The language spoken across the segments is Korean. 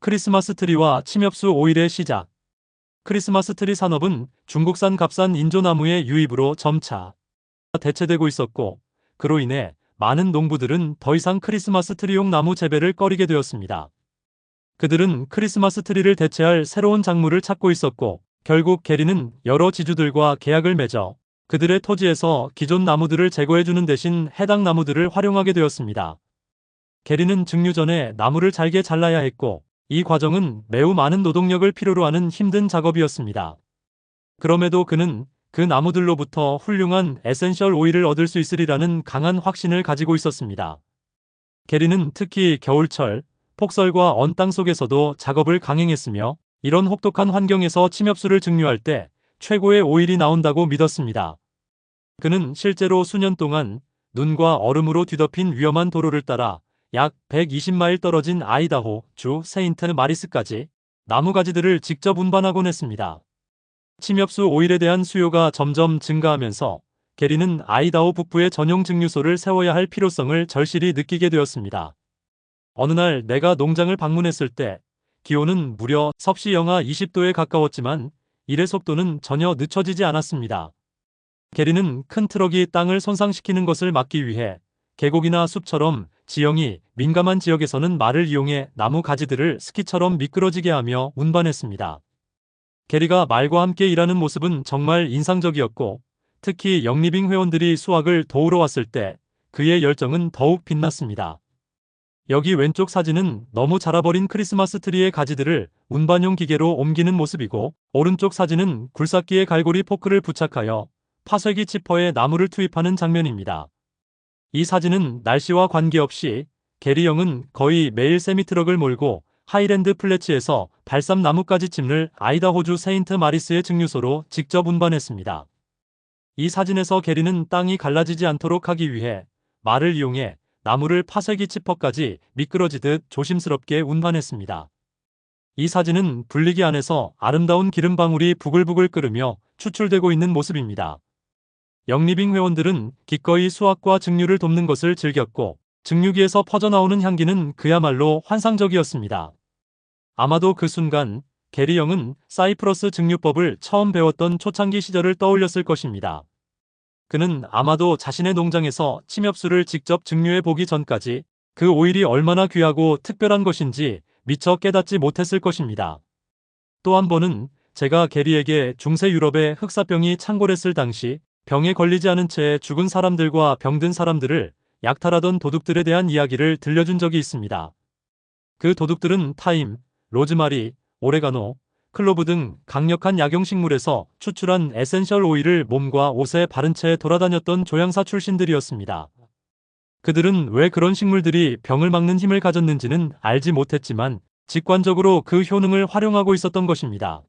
크리스마스 트리와 침엽수 오일의 시작. 크리스마스 트리 산업은 중국산 값싼 인조나무의 유입으로 점차 대체되고 있었고, 그로 인해 많은 농부들은 더 이상 크리스마스 트리용 나무 재배를 꺼리게 되었습니다. 그들은 크리스마스 트리를 대체할 새로운 작물을 찾고 있었고, 결국 게리는 여러 지주들과 계약을 맺어 그들의 토지에서 기존 나무들을 제거해주는 대신 해당 나무들을 활용하게 되었습니다. 게리는 증류 전에 나무를 잘게 잘라야 했고, 이 과정은 매우 많은 노동력을 필요로 하는 힘든 작업이었습니다. 그럼에도 그는 그 나무들로부터 훌륭한 에센셜 오일을 얻을 수 있으리라는 강한 확신을 가지고 있었습니다. 게리는 특히 겨울철, 폭설과 언 땅 속에서도 작업을 강행했으며, 이런 혹독한 환경에서 침엽수를 증류할 때 최고의 오일이 나온다고 믿었습니다. 그는 실제로 수년 동안 눈과 얼음으로 뒤덮인 위험한 도로를 따라 약 120마일 떨어진 아이다호 주 세인트 마리스까지 나무가지들을 직접 운반하곤 했습니다. 침엽수 오일에 대한 수요가 점점 증가하면서 게리는 아이다호 북부에 전용 증류소를 세워야 할 필요성을 절실히 느끼게 되었습니다. 어느 날 내가 농장을 방문했을 때 기온은 무려 섭씨 영하 20도에 가까웠지만 일의 속도는 전혀 늦춰지지 않았습니다. 게리는 큰 트럭이 땅을 손상시키는 것을 막기 위해 계곡이나 숲처럼 지형이 민감한 지역에서는 말을 이용해 나무 가지들을 스키처럼 미끄러지게 하며 운반했습니다. 게리가 말과 함께 일하는 모습은 정말 인상적이었고, 특히 영리빙 회원들이 수확을 도우러 왔을 때 그의 열정은 더욱 빛났습니다. 여기 왼쪽 사진은 너무 자라버린 크리스마스 트리의 가지들을 운반용 기계로 옮기는 모습이고, 오른쪽 사진은 굴삭기에 갈고리 포크를 부착하여 파쇄기 치퍼에 나무를 투입하는 장면입니다. 이 사진은 날씨와 관계없이 게리 영은 거의 매일 세미트럭을 몰고 하이랜드 플래츠에서 발삼 나무까지 찜을 아이다호주 세인트 마리스의 증류소로 직접 운반했습니다. 이 사진에서 게리는 땅이 갈라지지 않도록 하기 위해 말을 이용해 나무를 파쇄기 치퍼까지 미끄러지듯 조심스럽게 운반했습니다. 이 사진은 분리기 안에서 아름다운 기름방울이 부글부글 끓으며 추출되고 있는 모습입니다. 영리빙 회원들은 기꺼이 수확과 증류를 돕는 것을 즐겼고, 증류기에서 퍼져나오는 향기는 그야말로 환상적이었습니다. 아마도 그 순간 게리 영은 사이프러스 증류법을 처음 배웠던 초창기 시절을 떠올렸을 것입니다. 그는 아마도 자신의 농장에서 침엽수를 직접 증류해 보기 전까지 그 오일이 얼마나 귀하고 특별한 것인지 미처 깨닫지 못했을 것입니다. 또 한 번은 제가 게리에게 중세 유럽의 흑사병이 창궐했을 당시 병에 걸리지 않은 채 죽은 사람들과 병든 사람들을 약탈하던 도둑들에 대한 이야기를 들려준 적이 있습니다. 그 도둑들은 타임, 로즈마리, 오레가노, 클로브 등 강력한 약용식물에서 추출한 에센셜 오일을 몸과 옷에 바른 채 돌아다녔던 조향사 출신들이었습니다. 그들은 왜 그런 식물들이 병을 막는 힘을 가졌는지는 알지 못했지만 직관적으로 그 효능을 활용하고 있었던 것입니다.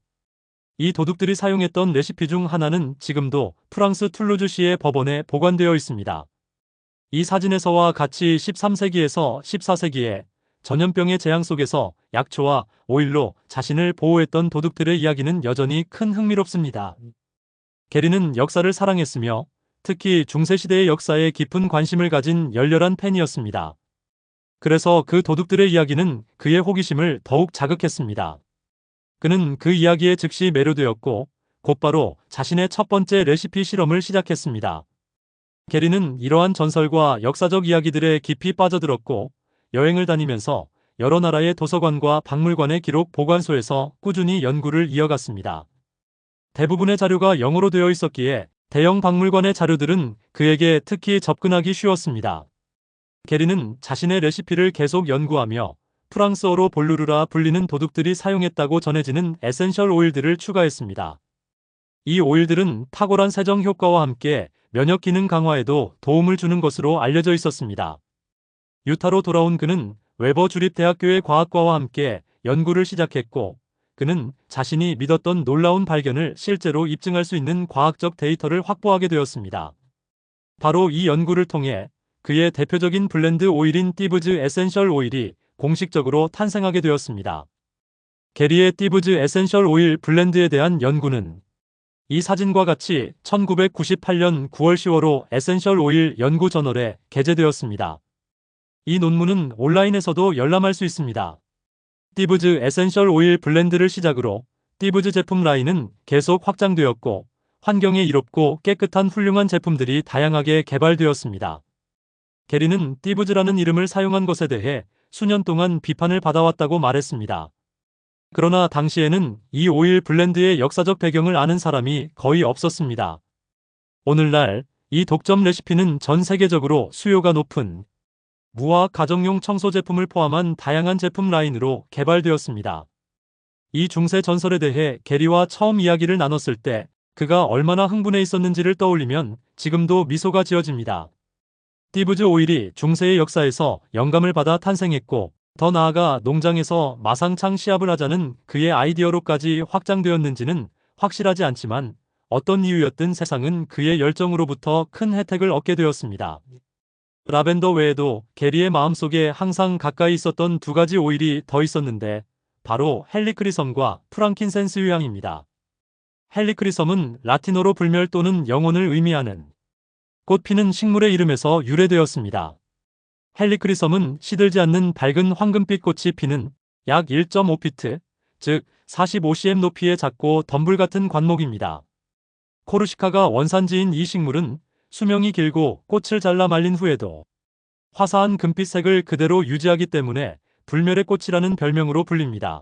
이 도둑들이 사용했던 레시피 중 하나는 지금도 프랑스 툴루즈시의 법원에 보관되어 있습니다. 이 사진에서와 같이 13세기에서 14세기에 전염병의 재앙 속에서 약초와 오일로 자신을 보호했던 도둑들의 이야기는 여전히 큰 흥미롭습니다. 게리는 역사를 사랑했으며 특히 중세시대의 역사에 깊은 관심을 가진 열렬한 팬이었습니다. 그래서 그 도둑들의 이야기는 그의 호기심을 더욱 자극했습니다. 그는 그 이야기에 즉시 매료되었고 곧바로 자신의 첫 번째 레시피 실험을 시작했습니다. 게리는 이러한 전설과 역사적 이야기들에 깊이 빠져들었고 여행을 다니면서 여러 나라의 도서관과 박물관의 기록 보관소에서 꾸준히 연구를 이어갔습니다. 대부분의 자료가 영어로 되어 있었기에 대형 박물관의 자료들은 그에게 특히 접근하기 쉬웠습니다. 게리는 자신의 레시피를 계속 연구하며 프랑스어로 볼루르라 불리는 도둑들이 사용했다고 전해지는 에센셜 오일들을 추가했습니다. 이 오일들은 탁월한 세정 효과와 함께 면역 기능 강화에도 도움을 주는 것으로 알려져 있었습니다. 유타로 돌아온 그는 웨버 주립대학교의 과학과와 함께 연구를 시작했고, 그는 자신이 믿었던 놀라운 발견을 실제로 입증할 수 있는 과학적 데이터를 확보하게 되었습니다. 바로 이 연구를 통해 그의 대표적인 블렌드 오일인 띠브즈 에센셜 오일이 공식적으로 탄생하게 되었습니다. 게리의 띠브즈 에센셜 오일 블렌드에 대한 연구는 이 사진과 같이 1998년 9월 10월호 에센셜 오일 연구 저널에 게재되었습니다. 이 논문은 온라인에서도 열람할 수 있습니다. 띠브즈 에센셜 오일 블렌드를 시작으로 띠브즈 제품 라인은 계속 확장되었고 환경에 이롭고 깨끗한 훌륭한 제품들이 다양하게 개발되었습니다. 게리는 띠브즈라는 이름을 사용한 것에 대해 수년 동안 비판을 받아왔다고 말했습니다. 그러나 당시에는 이 오일 블렌드의 역사적 배경을 아는 사람이 거의 없었습니다. 오늘날 이 독점 레시피는 전 세계적으로 수요가 높은 무화학 가정용 청소 제품을 포함한 다양한 제품 라인으로 개발되었습니다. 이 중세 전설에 대해 게리와 처음 이야기를 나눴을 때 그가 얼마나 흥분해 있었는지를 떠올리면 지금도 미소가 지어집니다. 띠브즈 오일이 중세의 역사에서 영감을 받아 탄생했고 더 나아가 농장에서 마상창 시합을 하자는 그의 아이디어로까지 확장되었는지는 확실하지 않지만 어떤 이유였든 세상은 그의 열정으로부터 큰 혜택을 얻게 되었습니다. 라벤더 외에도 게리의 마음속에 항상 가까이 있었던 두 가지 오일이 더 있었는데 바로 헬리크리섬과 프랑킨센스 유향입니다. 헬리크리섬은 라틴어로 불멸 또는 영혼을 의미하는 꽃 피는 식물의 이름에서 유래되었습니다. 헬리크리섬은 시들지 않는 밝은 황금빛 꽃이 피는 약 1.5피트, 즉 45cm 높이의 작고 덤불 같은 관목입니다. 코르시카가 원산지인 이 식물은 수명이 길고 꽃을 잘라 말린 후에도 화사한 금빛색을 그대로 유지하기 때문에 불멸의 꽃이라는 별명으로 불립니다.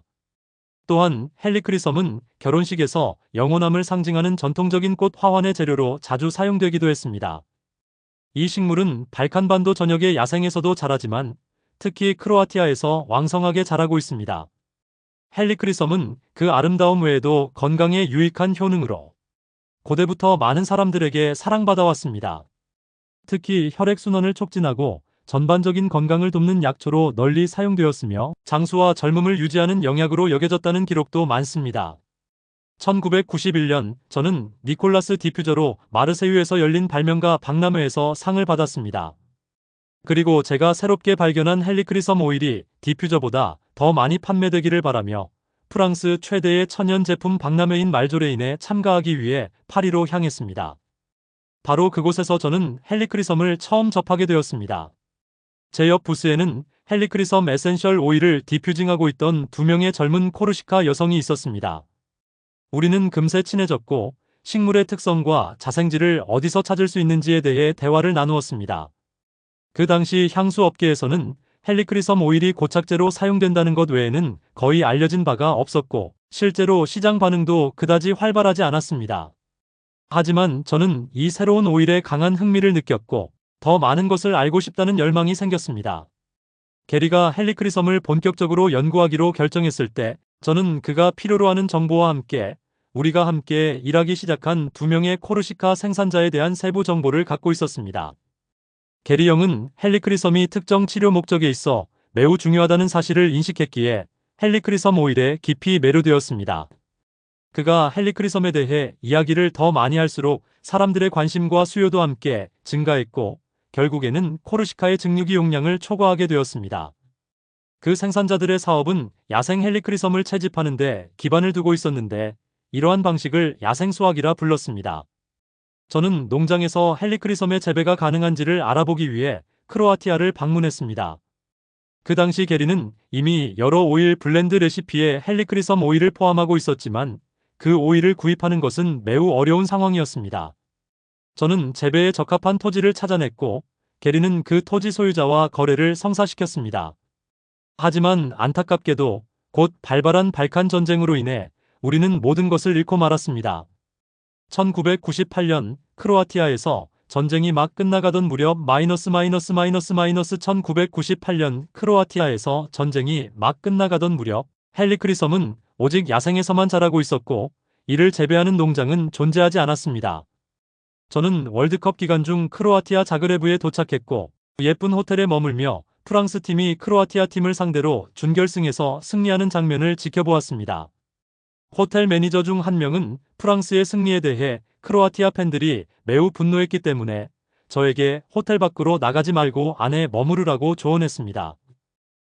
또한 헬리크리섬은 결혼식에서 영원함을 상징하는 전통적인 꽃 화환의 재료로 자주 사용되기도 했습니다. 이 식물은 발칸반도 전역의 야생에서도 자라지만 특히 크로아티아에서 왕성하게 자라고 있습니다. 헬리크리섬은 그 아름다움 외에도 건강에 유익한 효능으로 고대부터 많은 사람들에게 사랑받아왔습니다. 특히 혈액순환을 촉진하고 전반적인 건강을 돕는 약초로 널리 사용되었으며 장수와 젊음을 유지하는 영약으로 여겨졌다는 기록도 많습니다. 1991년 저는 니콜라스 디퓨저로 마르세유에서 열린 발명가 박람회에서 상을 받았습니다. 그리고 제가 새롭게 발견한 헬리크리섬 오일이 디퓨저보다 더 많이 판매되기를 바라며 프랑스 최대의 천연 제품 박람회인 말조레인에 참가하기 위해 파리로 향했습니다. 바로 그곳에서 저는 헬리크리섬을 처음 접하게 되었습니다. 제 옆 부스에는 헬리크리섬 에센셜 오일을 디퓨징하고 있던 두 명의 젊은 코르시카 여성이 있었습니다. 우리는 금세 친해졌고 식물의 특성과 자생지를 어디서 찾을 수 있는지에 대해 대화를 나누었습니다. 그 당시 향수 업계에서는 헬리크리섬 오일이 고착제로 사용된다는 것 외에는 거의 알려진 바가 없었고 실제로 시장 반응도 그다지 활발하지 않았습니다. 하지만 저는 이 새로운 오일에 강한 흥미를 느꼈고 더 많은 것을 알고 싶다는 열망이 생겼습니다. 게리가 헬리크리섬을 본격적으로 연구하기로 결정했을 때 저는 그가 필요로 하는 정보와 함께 우리가 함께 일하기 시작한 두 명의 코르시카 생산자에 대한 세부 정보를 갖고 있었습니다. 게리 영은 헬리크리섬이 특정 치료 목적에 있어 매우 중요하다는 사실을 인식했기에 헬리크리섬 오일에 깊이 매료되었습니다. 그가 헬리크리섬에 대해 이야기를 더 많이 할수록 사람들의 관심과 수요도 함께 증가했고 결국에는 코르시카의 증류기 용량을 초과하게 되었습니다. 그 생산자들의 사업은 야생 헬리크리섬을 채집하는 데 기반을 두고 있었는데 이러한 방식을 야생수확이라 불렀습니다. 저는 농장에서 헬리크리섬의 재배가 가능한지를 알아보기 위해 크로아티아를 방문했습니다. 그 당시 게리는 이미 여러 오일 블렌드 레시피에 헬리크리섬 오일을 포함하고 있었지만 그 오일을 구입하는 것은 매우 어려운 상황이었습니다. 저는 재배에 적합한 토지를 찾아냈고 게리는 그 토지 소유자와 거래를 성사시켰습니다. 하지만 안타깝게도 곧 발발한 발칸 전쟁으로 인해 우리는 모든 것을 잃고 말았습니다. 1998년 크로아티아에서 전쟁이 막 끝나가던 무렵 1998년 크로아티아에서 전쟁이 막 끝나가던 무렵 헬리크리섬은 오직 야생에서만 자라고 있었고 이를 재배하는 농장은 존재하지 않았습니다. 저는 월드컵 기간 중 크로아티아 자그레브에 도착했고 예쁜 호텔에 머물며 프랑스 팀이 크로아티아 팀을 상대로 준결승에서 승리하는 장면을 지켜보았습니다. 호텔 매니저 중 한 명은 프랑스의 승리에 대해 크로아티아 팬들이 매우 분노했기 때문에 저에게 호텔 밖으로 나가지 말고 안에 머무르라고 조언했습니다.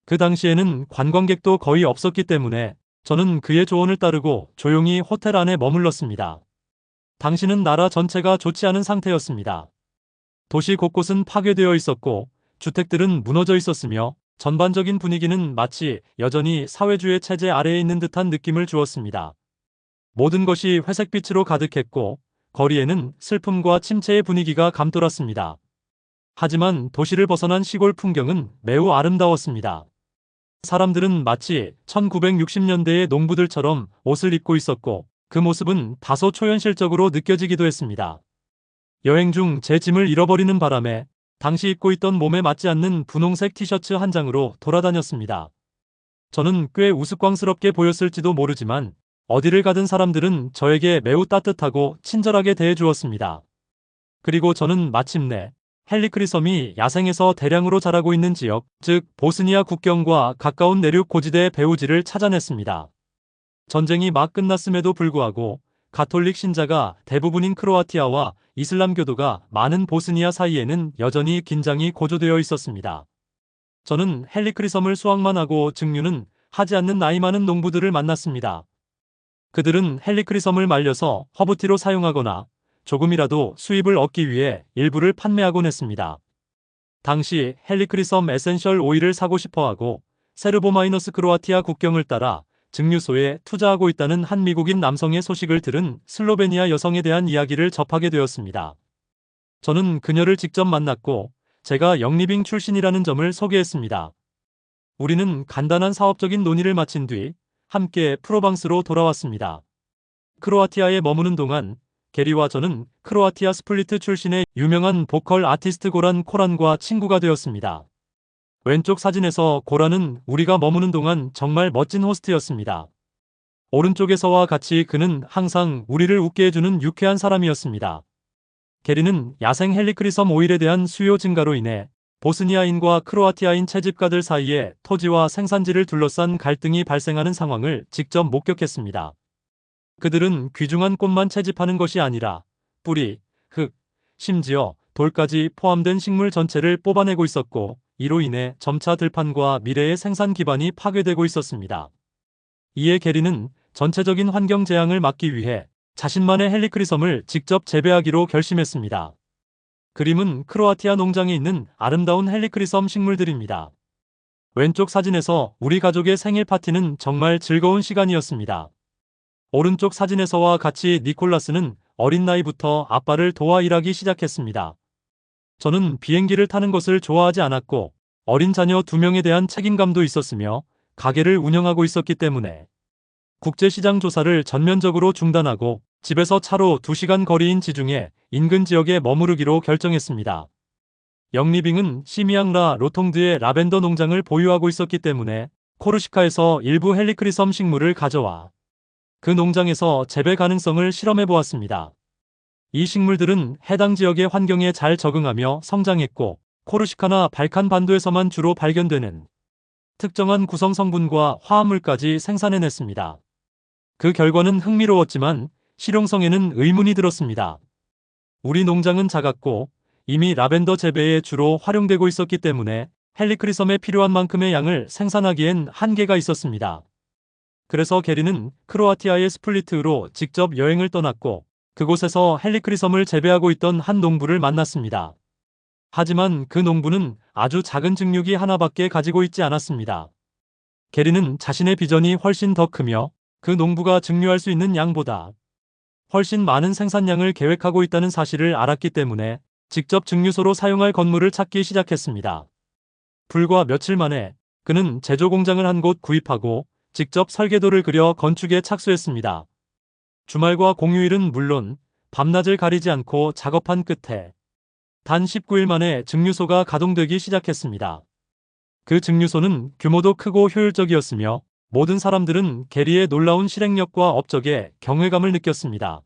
그 당시에는 관광객도 거의 없었기 때문에 저는 그의 조언을 따르고 조용히 호텔 안에 머물렀습니다. 당시는 나라 전체가 좋지 않은 상태였습니다. 도시 곳곳은 파괴되어 있었고 주택들은 무너져 있었으며 전반적인 분위기는 마치 여전히 사회주의 체제 아래에 있는 듯한 느낌을 주었습니다. 모든 것이 회색빛으로 가득했고 거리에는 슬픔과 침체의 분위기가 감돌았습니다. 하지만 도시를 벗어난 시골 풍경은 매우 아름다웠습니다. 사람들은 마치 1960년대의 농부들처럼 옷을 입고 있었고 그 모습은 다소 초현실적으로 느껴지기도 했습니다. 여행 중 제 짐을 잃어버리는 바람에 당시 입고 있던 몸에 맞지 않는 분홍색 티셔츠 한 장으로 돌아다녔습니다. 저는 꽤 우스꽝스럽게 보였을지도 모르지만 어디를 가든 사람들은 저에게 매우 따뜻하고 친절하게 대해주었습니다. 그리고 저는 마침내 헬리크리 섬이 야생에서 대량으로 자라고 있는 지역, 즉 보스니아 국경과 가까운 내륙 고지대의 배후지를 찾아냈습니다. 전쟁이 막 끝났음에도 불구하고 가톨릭 신자가 대부분인 크로아티아와 이슬람교도가 많은 보스니아 사이에는 여전히 긴장이 고조되어 있었습니다. 저는 헬리크리 섬을 수확만 하고 증류는 하지 않는 나이 많은 농부들을 만났습니다. 그들은 헬리크리 섬을 말려서 허브티로 사용하거나 조금이라도 수입을 얻기 위해 일부를 판매하곤 했습니다. 당시 헬리크리 섬 에센셜 오일을 사고 싶어하고 세르보마이너스 크로아티아 국경을 따라 증류소에 투자하고 있다는 한 미국인 남성의 소식을 들은 슬로베니아 여성에 대한 이야기를 접하게 되었습니다. 저는 그녀를 직접 만났고 제가 영리빙 출신이라는 점을 소개했습니다. 우리는 간단한 사업적인 논의를 마친 뒤 함께 프로방스로 돌아왔습니다. 크로아티아에 머무는 동안 게리와 저는 크로아티아 스플리트 출신의 유명한 보컬 아티스트 고란 코란과 친구가 되었습니다. 왼쪽 사진에서 고란은 우리가 머무는 동안 정말 멋진 호스트였습니다. 오른쪽에서와 같이 그는 항상 우리를 웃게 해주는 유쾌한 사람이었습니다. 게리는 야생 헬리크리 섬 오일에 대한 수요 증가로 인해 보스니아인과 크로아티아인 채집가들 사이에 토지와 생산지를 둘러싼 갈등이 발생하는 상황을 직접 목격했습니다. 그들은 귀중한 꽃만 채집하는 것이 아니라 뿌리, 흙, 심지어 돌까지 포함된 식물 전체를 뽑아내고 있었고 이로 인해 점차 들판과 미래의 생산 기반이 파괴되고 있었습니다. 이에 게리는 전체적인 환경 재앙을 막기 위해 자신만의 헬리크리 섬을 직접 재배하기로 결심했습니다. 그림은 크로아티아 농장에 있는 아름다운 헬리크리 섬 식물들입니다. 왼쪽 사진에서 우리 가족의 생일 파티는 정말 즐거운 시간이었습니다. 오른쪽 사진에서와 같이 니콜라스는 어린 나이부터 아빠를 도와 일하기 시작했습니다. 저는 비행기를 타는 것을 좋아하지 않았고 어린 자녀 2명에 대한 책임감도 있었으며 가게를 운영하고 있었기 때문에 국제시장 조사를 전면적으로 중단하고 집에서 차로 2시간 거리인 지중해 인근 지역에 머무르기로 결정했습니다. 영리빙은 시미앙라 로통드의 라벤더 농장을 보유하고 있었기 때문에 코르시카에서 일부 헬리크리 섬 식물을 가져와 그 농장에서 재배 가능성을 실험해 보았습니다. 이 식물들은 해당 지역의 환경에 잘 적응하며 성장했고 코르시카나 발칸 반도에서만 주로 발견되는 특정한 구성 성분과 화합물까지 생산해냈습니다. 그 결과는 흥미로웠지만 실용성에는 의문이 들었습니다. 우리 농장은 작았고 이미 라벤더 재배에 주로 활용되고 있었기 때문에 헬리크리 섬에 필요한 만큼의 양을 생산하기엔 한계가 있었습니다. 그래서 게리는 크로아티아의 스플리트로 직접 여행을 떠났고 그곳에서 헬리크리 섬을 재배하고 있던 한 농부를 만났습니다. 하지만 그 농부는 아주 작은 증류기 하나밖에 가지고 있지 않았습니다. 게리는 자신의 비전이 훨씬 더 크며 그 농부가 증류할 수 있는 양보다 훨씬 많은 생산량을 계획하고 있다는 사실을 알았기 때문에 직접 증류소로 사용할 건물을 찾기 시작했습니다. 불과 며칠 만에 그는 제조 공장을 한 곳 구입하고 직접 설계도를 그려 건축에 착수했습니다. 주말과 공휴일은 물론 밤낮을 가리지 않고 작업한 끝에 단 19일 만에 증류소가 가동되기 시작했습니다. 그 증류소는 규모도 크고 효율적이었으며 모든 사람들은 게리의 놀라운 실행력과 업적에 경외감을 느꼈습니다.